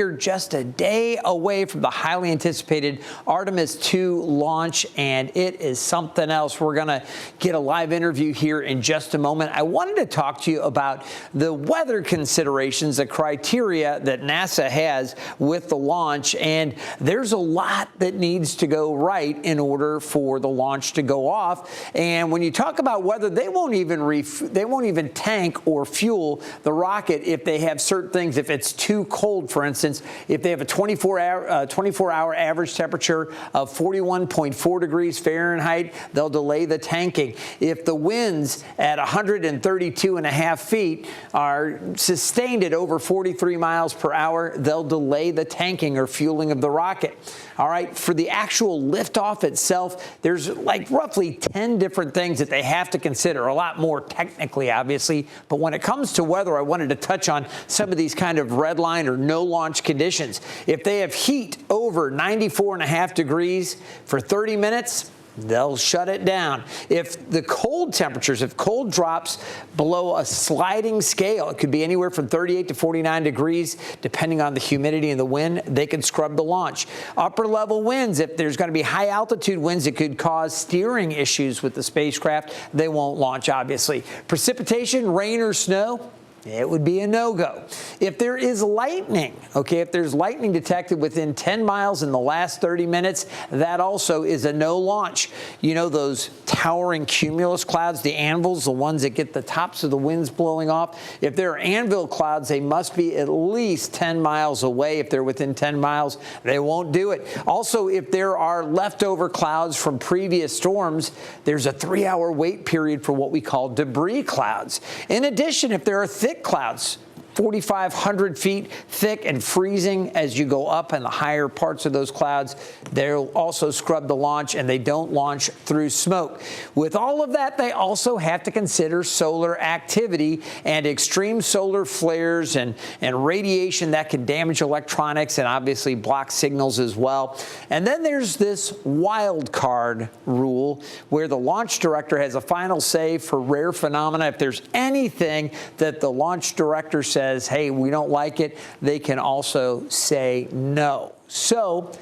We're just a day away from the highly anticipated Artemis II launch, and it is something else. We're going to get a live interview here in just a moment. I wanted to talk to you about the weather considerations, the criteria that NASA has with the launch, and there's a lot that needs to go right in order for the launch to go off. And when you talk about weather, they won't even tank or fuel the rocket if they have certain things. If it's too cold, for instance, if they have a 24-hour average temperature of 41.4 degrees Fahrenheit, they'll delay the tanking. If the winds at 132.5 feet are sustained at over 43 miles per hour, they'll delay the tanking or fueling of the rocket. All right, for the actual liftoff itself, there's like roughly 10 different things that they have to consider, a lot more technically, obviously. But when it comes to weather, I wanted to touch on some of these kind of red line or no launch conditions. If they have heat over 94.5 degrees for 30 minutes, they'll shut it down. If the cold temperatures, if cold drops below a sliding scale, it could be anywhere from 38 to 49 degrees, depending on the humidity and the wind, they can scrub the launch. Upper level winds, if there's going to be high altitude winds that could cause steering issues with the spacecraft, they won't launch, obviously. Precipitation, rain or snow, it would be a no-go. If there is lightning, okay, if there's lightning detected within 10 miles in the last 30 minutes, that also is a no launch. You know those towering cumulus clouds, the anvils, the ones that get the tops of the winds blowing off? If there are anvil clouds, they must be at least 10 miles away. If they're within 10 miles, they won't do it. Also, if there are leftover clouds from previous storms, there's a 3-hour wait period for what we call debris clouds. In addition, if there are thick clouds, 4,500 feet thick and freezing as you go up in the higher parts of those clouds, they'll also scrub the launch, and they don't launch through smoke. With all of that, they also have to consider solar activity and extreme solar flares and radiation that can damage electronics and obviously block signals as well. And then there's this wild card rule where the launch director has a final say for rare phenomena. If there's anything that the launch director says, hey, we don't like it, they can also say no. So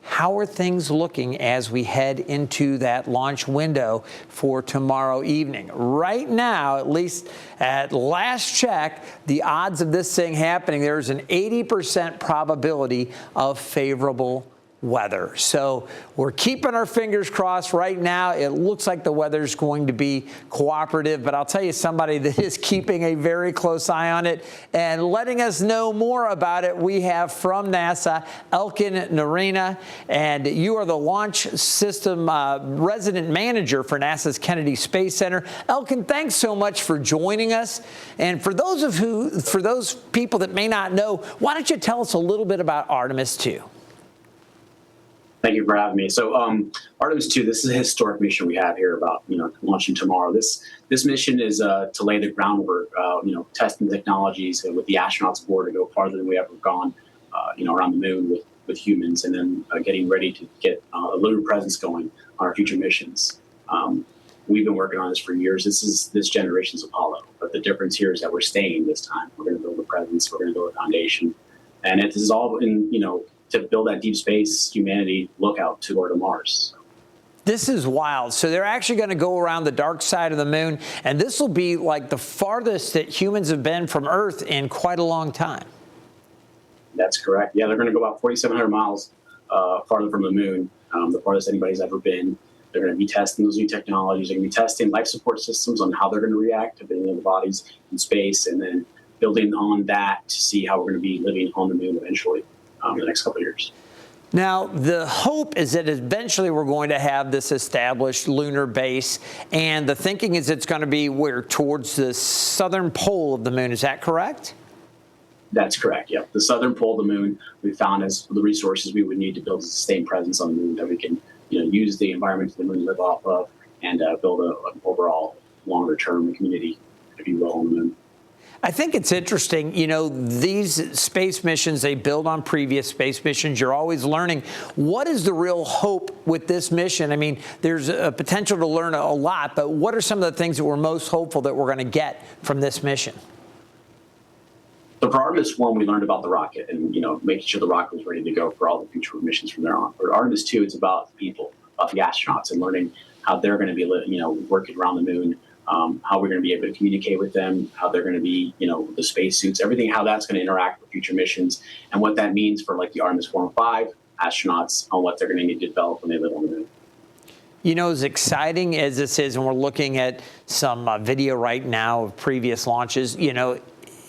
how are things looking as we head into that launch window for tomorrow evening? Right now, at least at last check, the odds of this thing happening, there's an 80% probability of favorable weather. So we're keeping our fingers crossed. Right now, it looks like the weather's going to be cooperative, but I'll tell you somebody that is keeping a very close eye on it and letting us know more about it. We have from NASA, Elkin Narina, and you are the launch system resident manager for NASA's Kennedy Space Center. Elkin, thanks so much for joining us. And for those people that may not know, why don't you tell us a little bit about Artemis II? Thank you for having me. So Artemis II, this is a historic mission we have here about, launching tomorrow. This mission is to lay the groundwork, testing technologies with the astronauts aboard to go farther than we've ever gone, around the moon with humans, and then getting ready to get a lunar presence going on our future missions. We've been working on this for years. This is this generation's Apollo, but the difference here is that we're staying this time. We're going to build a presence. We're going to build a foundation, and it is all in, to build that deep space humanity lookout toward Mars. This is wild. So they're actually going to go around the dark side of the moon, and this will be like the farthest that humans have been from Earth in quite a long time. That's correct. Yeah, they're going to go about 4,700 miles farther from the moon, the farthest anybody's ever been. They're going to be testing those new technologies. They're going to be testing life support systems on how they're going to react to being in the bodies in space, and then building on that to see how we're going to be living on the moon eventually. In the next couple of years. Now, the hope is that eventually we're going to have this established lunar base, and the thinking is it's going to be towards the southern pole of the moon. Is that correct? That's correct, yeah. The southern pole of the moon we found as the resources we would need to build a sustained presence on the moon that we can use the environment of the moon to live off of and build an overall longer-term community, if you will, on the moon. I think it's interesting, these space missions, they build on previous space missions. You're always learning. What is the real hope with this mission? I mean, there's a potential to learn a lot, but what are some of the things that we're most hopeful that we're going to get from this mission? So for Artemis 1, we learned about the rocket and, making sure the rocket was ready to go for all the future missions from there on. For Artemis 2, it's about the people, about the astronauts, and learning how they're going to be, working around the moon, how we're going to be able to communicate with them, how they're going to be, the spacesuits, everything, how that's going to interact with future missions, and what that means for like the Artemis 4 and 5 astronauts on what they're going to need to develop when they live on the moon. As exciting as this is, and we're looking at some video right now of previous launches,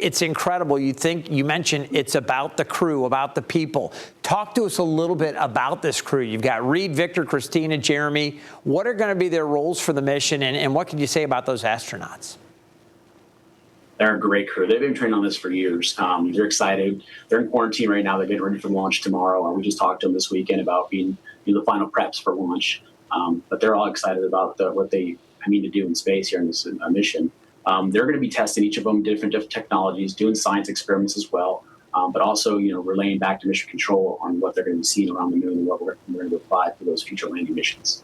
it's incredible. You mentioned it's about the crew, about the people. Talk to us a little bit about this crew. You've got Reed, Victor, Christina, Jeremy. What are going to be their roles for the mission, and what can you say about those astronauts? They're a great crew. They've been training on this for years. They're excited. They're in quarantine right now. They're getting ready for launch tomorrow. We just talked to them this weekend about being the final preps for launch. But they're all excited about what they need to do in space here in this mission. They're going to be testing each of them different technologies, doing science experiments as well, but also relaying back to mission control on what they're going to be seeing around the moon and what we're going to apply for those future landing missions.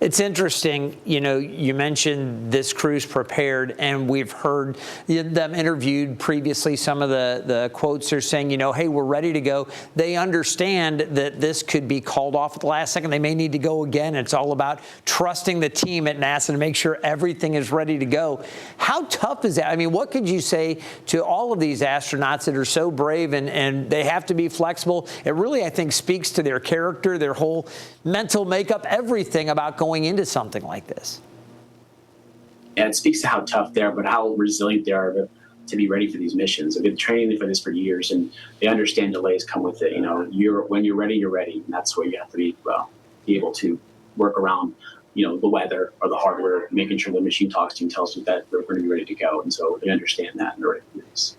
It's interesting, you mentioned this crew's prepared, and we've heard them interviewed previously. Some of the quotes are saying, hey, we're ready to go. They understand that this could be called off at the last second. They may need to go again. It's all about trusting the team at NASA to make sure everything is ready to go. How tough is that? I mean, what could you say to all of these astronauts that are so brave and they have to be flexible? It really, I think, speaks to their character, their whole mental makeup, everything about going into something like this. Yeah, it speaks to how tough they are, but how resilient they are to be ready for these missions. They've been training for this for years, and they understand delays come with it. When you're ready, you're ready, and that's where you have to be able to work around, the weather or the hardware, making sure the machine talks to you and tells you that they're going to be ready to go. And so they understand that and they're ready to do this.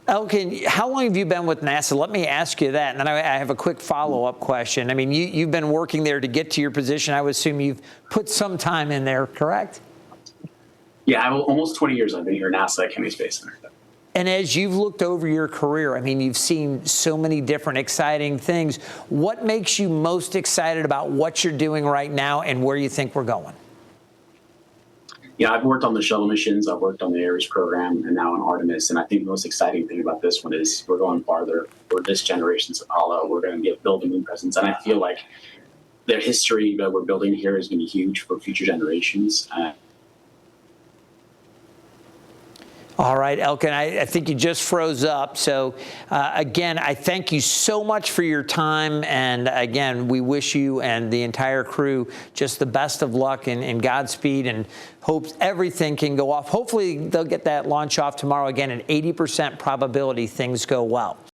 Elkin, how long have you been with NASA? Let me ask you that. And then I have a quick follow-up question. I mean, you've been working there to get to your position. I would assume you've put some time in there, correct? Yeah, almost 20 years I've been here at NASA at Kennedy Space Center. And as you've looked over your career, I mean, you've seen so many different exciting things. What makes you most excited about what you're doing right now and where you think we're going? Yeah, I've worked on the shuttle missions, I've worked on the Ares program, and now on Artemis. And I think the most exciting thing about this one is we're going farther. We're this generation's Apollo. We're going to build a moon presence. And I feel like the history that we're building here is going to be huge for future generations. All right, Elkin, I think you just froze up. So, again, I thank you so much for your time. And, again, we wish you and the entire crew just the best of luck and Godspeed, and hope everything can go off. Hopefully, they'll get that launch off tomorrow. Again, an 80% probability things go well.